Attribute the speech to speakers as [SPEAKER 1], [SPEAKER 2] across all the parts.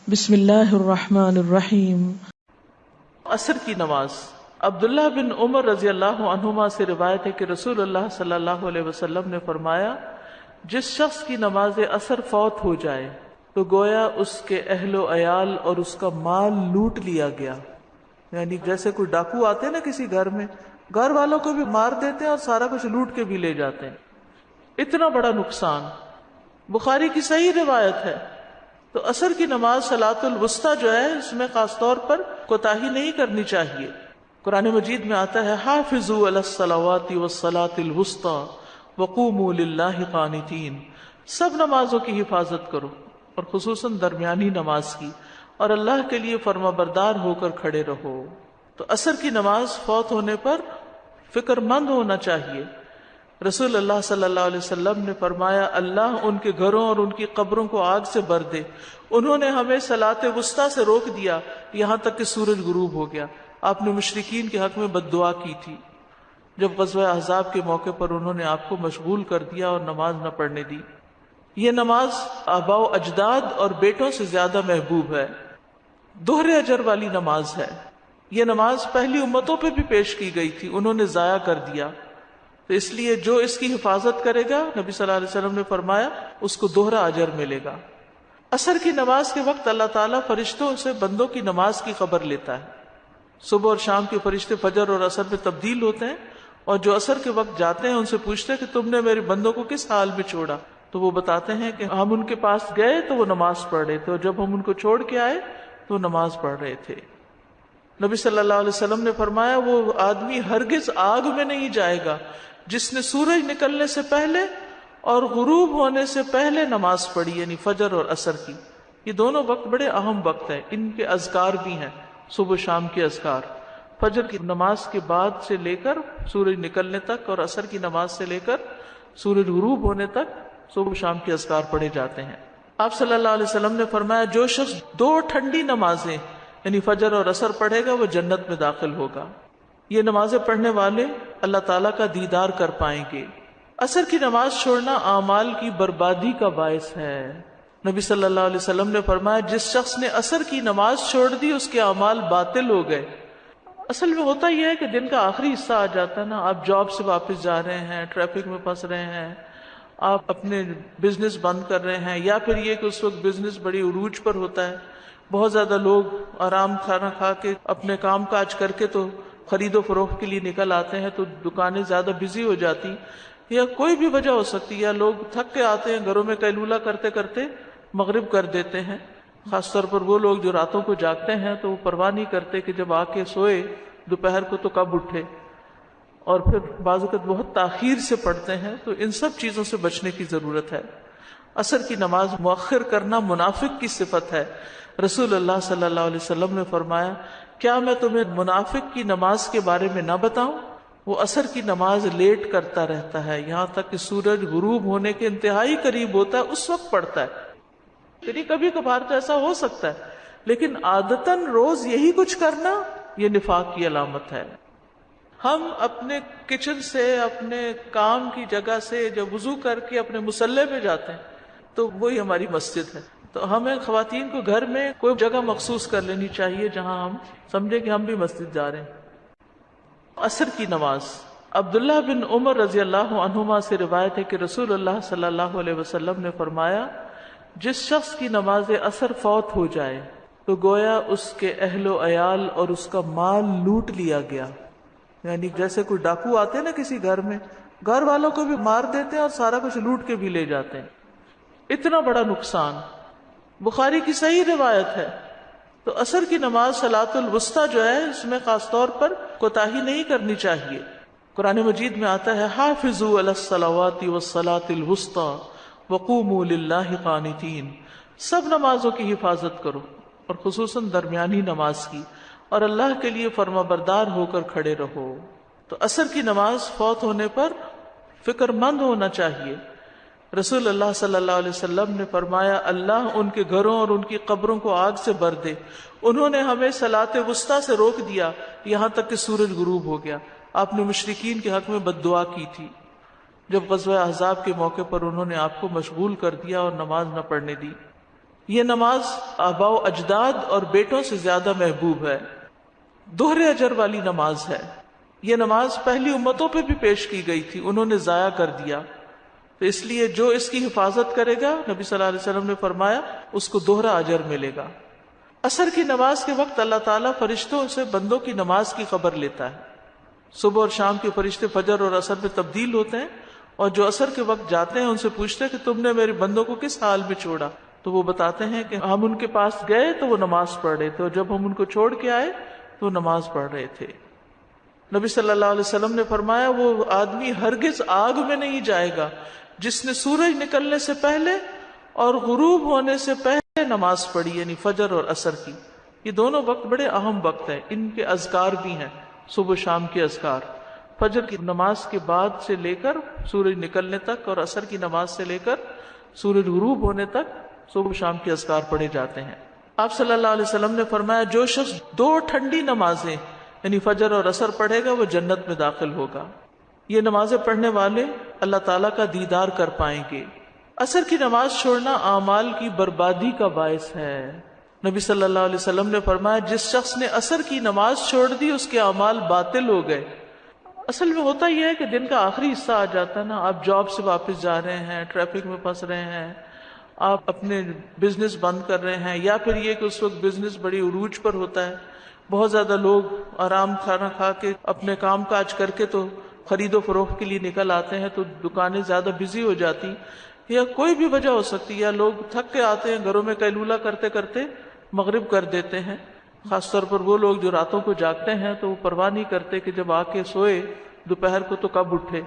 [SPEAKER 1] بسم اللہ الرحمن الرحیم۔
[SPEAKER 2] عصر کی نماز۔ عبداللہ بن عمر رضی اللہ عنہما سے روایت ہے کہ رسول اللہ صلی اللہ علیہ وسلم نے فرمایا، جس شخص کی نماز عصر فوت ہو جائے تو گویا اس کے اہل و عیال اور اس کا مال لوٹ لیا گیا۔ یعنی جیسے کوئی ڈاکو آتے ہیں نا کسی گھر میں، گھر والوں کو بھی مار دیتے ہیں اور سارا کچھ لوٹ کے بھی لے جاتے ہیں۔ اتنا بڑا نقصان، بخاری کی صحیح روایت ہے۔ تو عصر کی نماز صلاۃ الوسطی جو ہے، اس میں خاص طور پر کوتاہی نہیں کرنی چاہیے۔ قرآن مجید میں آتا ہے، حافظوا علی الصلوات والصلاۃ الوسطی وقوموا للہ قانتین۔ سب نمازوں کی حفاظت کرو اور خصوصاً درمیانی نماز کی، اور اللہ کے لیے فرما بردار ہو کر کھڑے رہو۔ تو عصر کی نماز فوت ہونے پر فکر مند ہونا چاہیے۔ رسول اللہ صلی اللہ علیہ وسلم نے فرمایا، اللہ ان کے گھروں اور ان کی قبروں کو آگ سے بھر دے، انہوں نے ہمیں صلاۃ وسطی سے روک دیا یہاں تک کہ سورج غروب ہو گیا۔ آپ نے مشرکین کے حق میں بد دعا کی تھی جب غزوہ احزاب کے موقع پر انہوں نے آپ کو مشغول کر دیا اور نماز نہ پڑھنے دی۔ یہ نماز آباء و اجداد اور بیٹوں سے زیادہ محبوب ہے، دوہرے اجر والی نماز ہے۔ یہ نماز پہلی امتوں پہ بھی پیش کی گئی تھی، انہوں نے ضائع کر دیا، تو اس لیے جو اس کی حفاظت کرے گا، نبی صلی اللہ علیہ وسلم نے فرمایا، اس کو دوہرا اجر ملے گا۔ عصر کی نماز کے وقت اللہ تعالیٰ فرشتوں سے بندوں کی نماز کی خبر لیتا ہے۔ صبح اور شام کے فرشتے فجر اور عصر میں تبدیل ہوتے ہیں، اور جو عصر کے وقت جاتے ہیں ان سے پوچھتے ہیں کہ تم نے میرے بندوں کو کس حال میں چھوڑا، تو وہ بتاتے ہیں کہ ہم ان کے پاس گئے تو وہ نماز پڑھ رہے تھے، اور جب ہم ان کو چھوڑ کے آئے تو وہ نماز پڑھ رہے تھے۔ نبی صلی اللہ علیہ وسلم نے فرمایا، وہ آدمی ہرگز آگ میں نہیں جائے گا جس نے سورج نکلنے سے پہلے اور غروب ہونے سے پہلے نماز پڑھی، یعنی فجر اور عصر کی۔ یہ دونوں وقت بڑے اہم وقت ہیں، ان کے اذکار بھی ہیں، صبح و شام کے اذکار۔ فجر کی نماز کے بعد سے لے کر سورج نکلنے تک، اور عصر کی نماز سے لے کر سورج غروب ہونے تک صبح و شام کے اذکار پڑھے جاتے ہیں۔ آپ صلی اللہ علیہ وسلم نے فرمایا، جو شخص 2 ٹھنڈی نمازیں یعنی فجر اور عصر پڑھے گا وہ جنت میں داخل ہوگا۔ یہ نمازیں پڑھنے والے اللہ تعالیٰ کا دیدار کر پائیں گے۔ عصر کی نماز چھوڑنا اعمال کی بربادی کا باعث ہے۔ نبی صلی اللہ علیہ وسلم نے فرمایا، جس شخص نے عصر کی نماز چھوڑ دی اس کے اعمال باطل ہو گئے۔ اصل میں ہوتا یہ ہے کہ دن کا آخری حصہ آ جاتا ہے نا، آپ جاب سے واپس جا رہے ہیں، ٹریفک میں پھنس رہے ہیں، آپ اپنے بزنس بند کر رہے ہیں، یا پھر یہ کہ اس وقت بزنس بڑی عروج پر ہوتا ہے، بہت زیادہ لوگ آرام کھانا کھا کے اپنے کام کاج کر کے تو خرید و فروخت کے لیے نکل آتے ہیں، تو دکانیں زیادہ بزی ہو جاتی، یا کوئی بھی وجہ ہو سکتی ہے، یا لوگ تھک کے آتے ہیں، گھروں میں قیلولہ کرتے کرتے مغرب کر دیتے ہیں۔ خاص طور پر وہ لوگ جو راتوں کو جاگتے ہیں تو وہ پرواہ نہیں کرتے کہ جب آ کے سوئے دوپہر کو تو کب اٹھے، اور پھر بعض اوقات بہت تاخیر سے پڑھتے ہیں۔ تو ان سب چیزوں سے بچنے کی ضرورت ہے۔ عصر کی نماز مؤخر کرنا منافق کی صفت ہے۔ رسول اللہ صلی اللہ علیہ وسلم نے فرمایا، کیا میں تمہیں منافق کی نماز کے بارے میں نہ بتاؤں؟ وہ عصر کی نماز لیٹ کرتا رہتا ہے یہاں تک کہ سورج غروب ہونے کے انتہائی قریب ہوتا ہے، اس وقت پڑھتا ہے۔ یعنی کبھی کبھار تو ایسا ہو سکتا ہے، لیکن عادتاً روز یہی کچھ کرنا یہ نفاق کی علامت ہے۔ ہم اپنے کچن سے، اپنے کام کی جگہ سے جب وضو کر کے اپنے مصلی پہ جاتے ہیں تو وہی ہماری مسجد ہے۔ تو ہمیں خواتین کو گھر میں کوئی جگہ مخصوص کر لینی چاہیے جہاں ہم سمجھے کہ ہم بھی مسجد جا رہے ہیں۔ عصر کی نماز۔ عبداللہ بن عمر رضی اللہ عنہما سے روایت ہے کہ رسول اللہ صلی اللہ علیہ وسلم نے فرمایا، جس شخص کی نماز عصر فوت ہو جائے تو گویا اس کے اہل و عیال اور اس کا مال لوٹ لیا گیا۔ یعنی جیسے کوئی ڈاکو آتے ہیں نا کسی گھر میں، گھر والوں کو بھی مار دیتے ہیں اور سارا کچھ لوٹ کے بھی لے جاتے ہیں۔ اتنا بڑا نقصان، بخاری کی صحیح روایت ہے۔ تو عصر کی نماز صلاۃ الوسطی جو ہے، اس میں خاص طور پر کوتاہی نہیں کرنی چاہیے۔ قرآن مجید میں آتا ہے، حافظوا علی الصلوات والصلاۃ الوسطی وقوموا للہ قانتین۔ سب نمازوں کی حفاظت کرو اور خصوصاً درمیانی نماز کی، اور اللہ کے لیے فرما بردار ہو کر کھڑے رہو۔ تو عصر کی نماز فوت ہونے پر فکر مند ہونا چاہیے۔ رسول اللہ صلی اللہ علیہ وسلم نے فرمایا، اللہ ان کے گھروں اور ان کی قبروں کو آگ سے بھر دے، انہوں نے ہمیں صلاۃ وسطی سے روک دیا یہاں تک کہ سورج غروب ہو گیا۔ آپ نے مشرکین کے حق میں بد دعا کی تھی جب غزوہ احزاب کے موقع پر انہوں نے آپ کو مشغول کر دیا اور نماز نہ پڑھنے دی۔ یہ نماز آباء و اجداد اور بیٹوں سے زیادہ محبوب ہے، دوہرے اجر والی نماز ہے۔ یہ نماز پہلی امتوں پہ بھی پیش کی گئی تھی، انہوں نے ضائع کر دیا، تو اس لیے جو اس کی حفاظت کرے گا، نبی صلی اللہ علیہ وسلم نے فرمایا، اس کو دوہرا اجر ملے گا۔ عصر کی نماز کے وقت اللہ تعالیٰ فرشتوں سے بندوں کی نماز کی خبر لیتا ہے۔ صبح اور شام کے فرشتے فجر اور عصر میں تبدیل ہوتے ہیں، اور جو عصر کے وقت جاتے ہیں ان سے پوچھتے ہیں کہ تم نے میرے بندوں کو کس حال میں چھوڑا، تو وہ بتاتے ہیں کہ ہم ان کے پاس گئے تو وہ نماز پڑھ رہے تھے، اور جب ہم ان کو چھوڑ کے آئے تو وہ نماز پڑھ رہے تھے۔ نبی صلی اللہ علیہ وسلم نے فرمایا، وہ آدمی ہرگز آگ میں نہیں جائے گا جس نے سورج نکلنے سے پہلے اور غروب ہونے سے پہلے نماز پڑھی، یعنی فجر اور عصر کی۔ یہ دونوں وقت بڑے اہم وقت ہیں، ان کے اذکار بھی ہیں، صبح و شام کے اذکار۔ فجر کی نماز کے بعد سے لے کر سورج نکلنے تک، اور عصر کی نماز سے لے کر سورج غروب ہونے تک صبح و شام کے اذکار پڑھے جاتے ہیں۔ آپ صلی اللہ علیہ وسلم نے فرمایا، جو شخص 2 ٹھنڈی نمازیں یعنی فجر اور عصر پڑھے گا وہ جنت میں داخل ہوگا۔ یہ نمازیں پڑھنے والے اللہ تعالیٰ کا دیدار کر پائیں گے۔ عصر کی نماز چھوڑنا اعمال کی بربادی کا باعث ہے۔ نبی صلی اللہ علیہ وسلم نے فرمایا، جس شخص نے عصر کی نماز چھوڑ دی اس کے اعمال باطل ہو گئے۔ اصل میں ہوتا یہ ہے کہ دن کا آخری حصہ آ جاتا ہے نا، آپ جاب سے واپس جا رہے ہیں، ٹریفک میں پھنس رہے ہیں، آپ اپنے بزنس بند کر رہے ہیں، یا پھر یہ کہ اس وقت بزنس بڑی عروج پر ہوتا ہے، بہت زیادہ لوگ آرام کھانا کھا کے اپنے کام کاج کر کے تو خرید و فروخت کے لیے نکل آتے ہیں، تو دکانیں زیادہ بزی ہو جاتی، یا کوئی بھی وجہ ہو سکتی، یا لوگ تھک کے آتے ہیں گھروں میں قیلولہ کرتے کرتے مغرب کر دیتے ہیں۔ خاص طور پر وہ لوگ جو راتوں کو جاگتے ہیں تو وہ پرواہ نہیں کرتے کہ جب آ کے سوئے دوپہر کو تو کب اٹھے،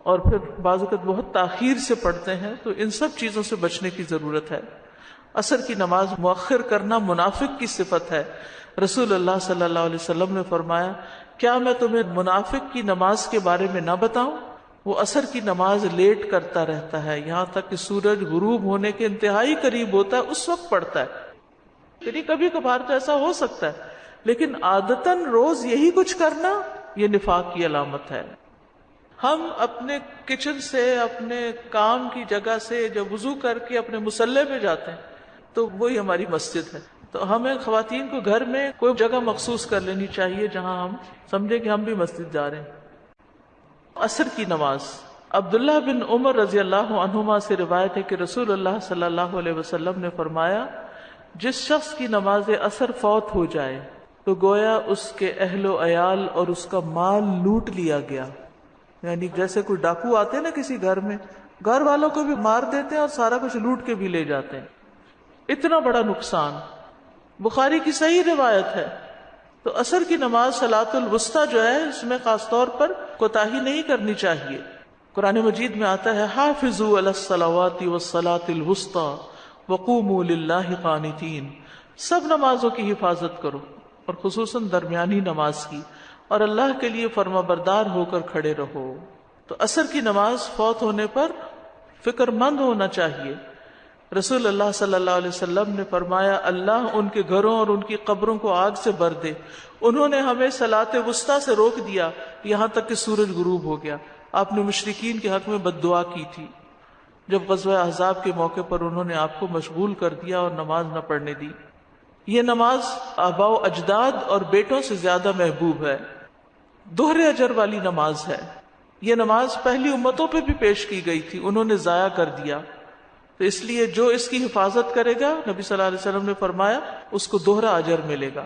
[SPEAKER 2] اور پھر بعض اوقات بہت تاخیر سے پڑھتے ہیں، تو ان سب چیزوں سے بچنے کی ضرورت ہے۔ عصر کی نماز مؤخر کرنا منافق کی صفت ہے۔ رسول اللہ صلی اللہ علیہ وسلم نے فرمایا، کیا میں تمہیں منافق کی نماز کے بارے میں نہ بتاؤں؟ وہ عصر کی نماز لیٹ کرتا رہتا ہے یہاں تک کہ سورج غروب ہونے کے انتہائی قریب ہوتا ہے، اس وقت پڑھتا ہے۔ یعنی کبھی کبھار تو ایسا ہو سکتا ہے، لیکن عادتاً روز یہی کچھ کرنا یہ نفاق کی علامت ہے۔ ہم اپنے کچن سے، اپنے کام کی جگہ سے جب وضو کر کے اپنے مصلی پہ جاتے ہیں تو وہی ہماری مسجد ہے، تو ہمیں خواتین کو گھر میں کوئی جگہ مخصوص کر لینی چاہیے جہاں ہم سمجھے کہ ہم بھی مسجد جا رہے ہیں۔ عصر کی نماز، عبداللہ بن عمر رضی اللہ عنہما سے روایت ہے کہ رسول اللہ صلی اللہ علیہ وسلم نے فرمایا، جس شخص کی نماز عصر فوت ہو جائے تو گویا اس کے اہل و عیال اور اس کا مال لوٹ لیا گیا۔ یعنی جیسے کوئی ڈاکو آتے ہیں نا کسی گھر میں، گھر والوں کو بھی مار دیتے ہیں اور سارا کچھ لوٹ کے بھی لے جاتے ہیں۔ اتنا بڑا نقصان، بخاری کی صحیح روایت ہے۔ تو عصر کی نماز صلاۃ الوسطیٰ جو ہے، اس میں خاص طور پر کوتاہی نہیں کرنی چاہیے۔ قرآن مجید میں آتا ہے، حافظوا علی الصلوات والصلاۃ الوسطیٰ وقوموا للہ قانتین، سب نمازوں کی حفاظت کرو اور خصوصاً درمیانی نماز کی، اور اللہ کے لیے فرما بردار ہو کر کھڑے رہو۔ تو عصر کی نماز فوت ہونے پر فکر مند ہونا چاہیے۔ رسول اللہ صلی اللہ علیہ وسلم نے فرمایا، اللہ ان کے گھروں اور ان کی قبروں کو آگ سے بھر دے، انہوں نے ہمیں صلاۃ وسطیٰ سے روک دیا یہاں تک کہ سورج غروب ہو گیا۔ آپ نے مشرکین کے حق میں بد دعا کی تھی جب غزوہ احزاب کے موقع پر انہوں نے آپ کو مشغول کر دیا اور نماز نہ پڑھنے دی۔ یہ نماز آباء و اجداد اور بیٹوں سے زیادہ محبوب ہے، دوہرے اجر والی نماز ہے۔ یہ نماز پہلی امتوں پہ بھی پیش کی گئی تھی، انہوں نے ضائع کر دیا، تو اس لیے جو اس کی حفاظت کرے گا، نبی صلی اللہ علیہ وسلم نے فرمایا، اس کو دوہرا اجر ملے گا۔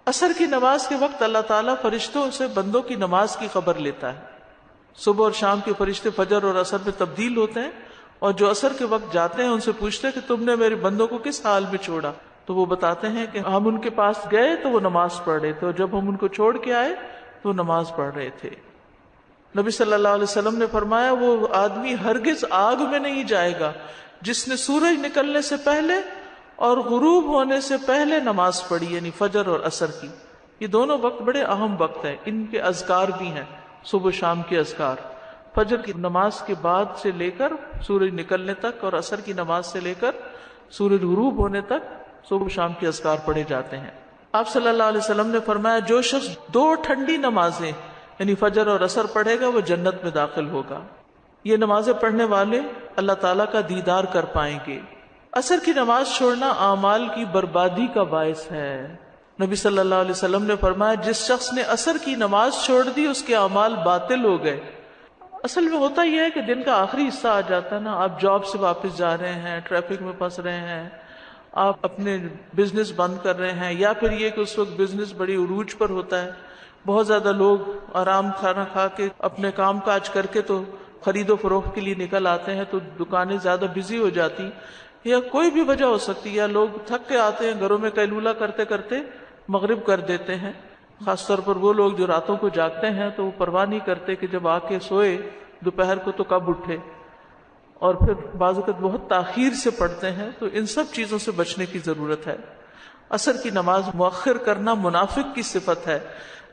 [SPEAKER 2] عصر کی نماز کے وقت اللہ تعالیٰ فرشتوں سے بندوں کی نماز کی خبر لیتا ہے۔ صبح اور شام کے فرشتے فجر اور عصر میں تبدیل ہوتے ہیں، اور جو عصر کے وقت جاتے ہیں ان سے پوچھتے ہیں کہ تم نے میرے بندوں کو کس حال میں چھوڑا، تو وہ بتاتے ہیں کہ ہم ان کے پاس گئے تو وہ نماز پڑھ رہے تھے، اور جب ہم ان کو چھوڑ کے آئے تو وہ نماز پڑھ رہے تھے۔ نبی صلی اللہ علیہ وسلم نے فرمایا، وہ آدمی ہرگز آگ میں نہیں جائے گا جس نے سورج نکلنے سے پہلے اور غروب ہونے سے پہلے نماز پڑھی، یعنی فجر اور عصر کی۔ یہ دونوں وقت بڑے اہم وقت ہیں، ان کے اذکار بھی ہیں، صبح شام کے اذکار۔ فجر کی نماز کے بعد سے لے کر سورج نکلنے تک، اور عصر کی نماز سے لے کر سورج غروب ہونے تک صبح شام کے اذکار پڑھے جاتے ہیں۔ آپ صلی اللہ علیہ وسلم نے فرمایا، جو شخص 2 ٹھنڈی نمازیں یعنی فجر اور عصر پڑھے گا وہ جنت میں داخل ہوگا۔ یہ نمازیں پڑھنے والے اللہ تعالیٰ کا دیدار کر پائیں گے۔ عصر کی نماز چھوڑنا اعمال کی بربادی کا باعث ہے. نبی صلی اللہ علیہ وسلم نے فرمایا جس شخص نے عصر کی نماز چھوڑ دی اس کے اعمال باطل ہو گئے. اصل میں ہوتا یہ ہے کہ دن کا آخری حصہ آ جاتا ہے نا، آپ جاب سے واپس جا رہے ہیں، ٹریفک میں پھنس رہے ہیں، آپ اپنے بزنس بند کر رہے ہیں، یا پھر یہ کہ اس وقت بزنس بڑی عروج پر ہوتا ہے، بہت زیادہ لوگ آرام کھانا کھا کے اپنے کام کاج کر کے تو خرید و فروخت کے لیے نکل آتے ہیں، تو دکانیں زیادہ بزی ہو جاتی، یا کوئی بھی وجہ ہو سکتی ہے، یا لوگ تھک کے آتے ہیں گھروں میں قیلولہ کرتے کرتے مغرب کر دیتے ہیں. خاص طور پر وہ لوگ جو راتوں کو جاگتے ہیں تو وہ پرواہ نہیں کرتے کہ جب آ کے سوئے دوپہر کو تو کب اٹھے، اور پھر بعض اوقات بہت تاخیر سے پڑھتے ہیں. تو ان سب چیزوں سے بچنے کی ضرورت ہے. عصر کی نماز مؤخر کرنا منافق کی صفت ہے.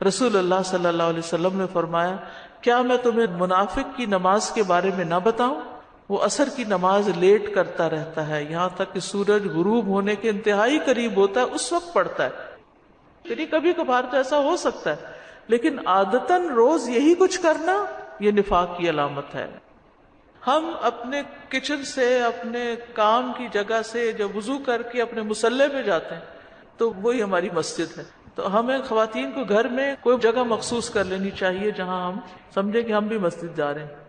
[SPEAKER 2] رسول اللہ صلی اللہ علیہ وسلم نے فرمایا کیا میں تمہیں منافق کی نماز کے بارے میں نہ بتاؤں؟ وہ عصر کی نماز لیٹ کرتا رہتا ہے یہاں تک کہ سورج غروب ہونے کے انتہائی قریب ہوتا ہے اس وقت پڑھتا ہے. یعنی کبھی کبھار تو ایسا ہو سکتا ہے، لیکن عادتاً روز یہی کچھ کرنا یہ نفاق کی علامت ہے. ہم اپنے کچن سے، اپنے کام کی جگہ سے جب وضو کر کے اپنے مصلی پہ جاتے ہیں تو وہی ہماری مسجد ہے. تو ہمیں خواتین کو گھر میں کوئی جگہ مخصوص کر لینی چاہیے جہاں ہم سمجھیں کہ ہم بھی مسجد جا رہے ہیں.